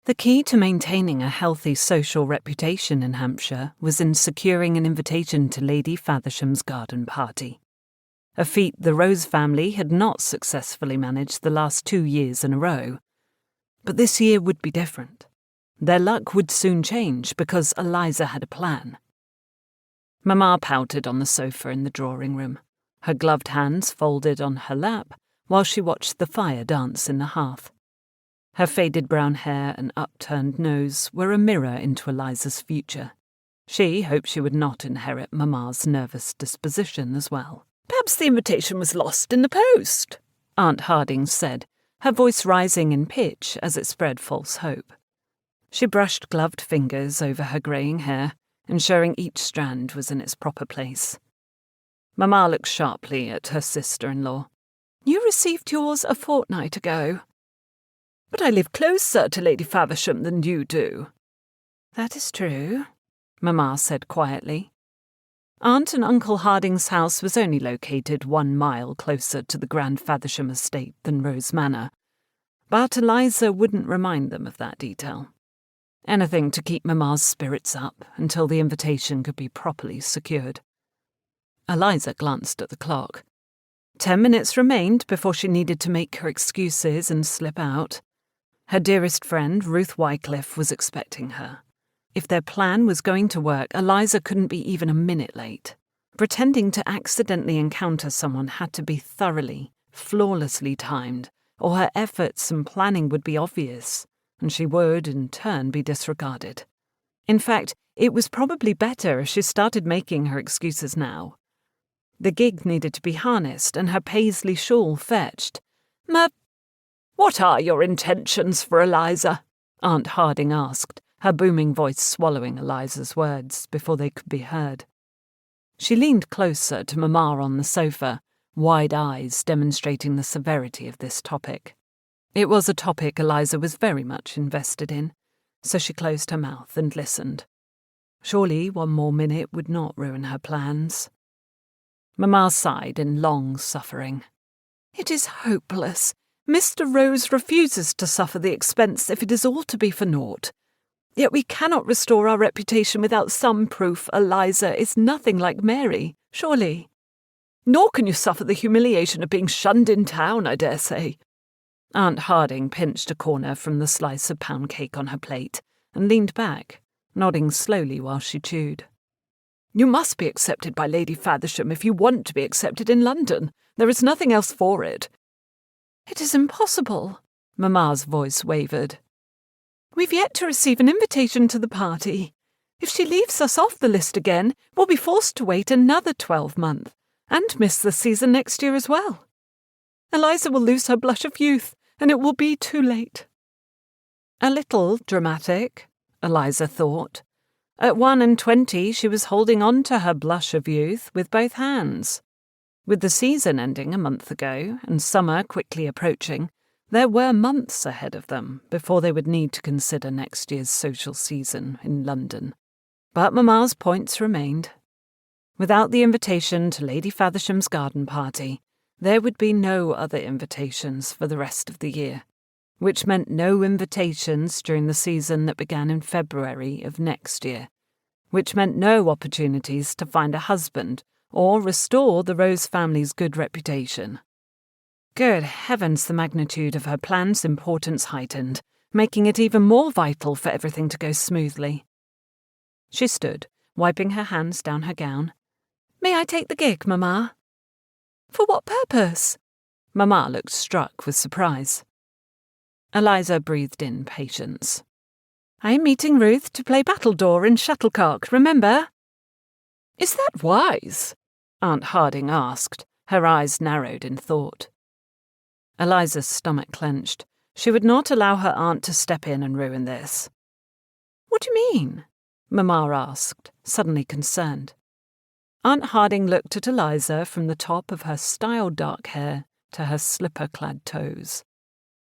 The key to maintaining a healthy social reputation in Hampshire was in securing an invitation to Lady Fathersham's garden party, a feat the Rose family had not successfully managed the last 2 years in a row. But this year would be different. Their luck would soon change because Eliza had a plan. Mamma pouted on the sofa in the drawing room, her gloved hands folded on her lap while she watched the fire dance in the hearth. Her faded brown hair and upturned nose were a mirror into Eliza's future. She hoped she would not inherit Mamma's nervous disposition as well. "Perhaps the invitation was lost in the post," Aunt Harding said, her voice rising in pitch as it spread false hope. She brushed gloved fingers over her greying hair, ensuring each strand was in its proper place. Mamma looked sharply at her sister-in-law. "You received yours a fortnight ago." "But I live closer to Lady Faversham than you do." "That is true," Mamma said quietly. Aunt and Uncle Harding's house was only located 1 mile closer to the Grand Faversham estate than Rose Manor, but Eliza wouldn't remind them of that detail. Anything to keep Mamma's spirits up until the invitation could be properly secured. Eliza glanced at the clock. 10 minutes remained before she needed to make her excuses and slip out. Her dearest friend, Ruth Wycliffe, was expecting her. If their plan was going to work, Eliza couldn't be even a minute late. Pretending to accidentally encounter someone had to be thoroughly, flawlessly timed, or her efforts and planning would be obvious, and she would, in turn, be disregarded. In fact, it was probably better if she started making her excuses now. The gig needed to be harnessed and her paisley shawl fetched. "What are your intentions for Eliza?" Aunt Harding asked, her booming voice swallowing Eliza's words before they could be heard. She leaned closer to Mamma on the sofa, wide eyes demonstrating the severity of this topic. It was a topic Eliza was very much invested in, so she closed her mouth and listened. Surely 1 more minute would not ruin her plans. Mamma sighed in long suffering. "It is hopeless. Mr. Rose refuses to suffer the expense if it is all to be for naught. Yet we cannot restore our reputation without some proof Eliza is nothing like Mary, surely. Nor can you suffer the humiliation of being shunned in town, I dare say." Aunt Harding pinched a corner from the slice of pound cake on her plate and leaned back, nodding slowly while she chewed. "You must be accepted by Lady Faversham if you want to be accepted in London. There is nothing else for it." "It is impossible," Mamma's voice wavered. "We've yet to receive an invitation to the party. If she leaves us off the list again, we'll be forced to wait another 12 months, and miss the season next year as well. Eliza will lose her blush of youth, and it will be too late." A little dramatic, Eliza thought. At 21, she was holding on to her blush of youth with both hands. With the season ending a month ago and summer quickly approaching, there were months ahead of them before they would need to consider next year's social season in London. But Mamma's points remained. Without the invitation to Lady Faversham's garden party, there would be no other invitations for the rest of the year, which meant no invitations during the season that began in February of next year, which meant no opportunities to find a husband or restore the Rose family's good reputation. Good heavens, the magnitude of her plan's importance heightened, making it even more vital for everything to go smoothly. She stood, wiping her hands down her gown. "May I take the gig, Mamma?" "For what purpose?" Mamma looked struck with surprise. Eliza breathed in patience. "I am meeting Ruth to play battledore and shuttlecock, remember?" "Is that wise?" Aunt Harding asked, her eyes narrowed in thought. Eliza's stomach clenched. She would not allow her aunt to step in and ruin this. "What do you mean?" Mamma asked, suddenly concerned. Aunt Harding looked at Eliza from the top of her styled dark hair to her slipper-clad toes.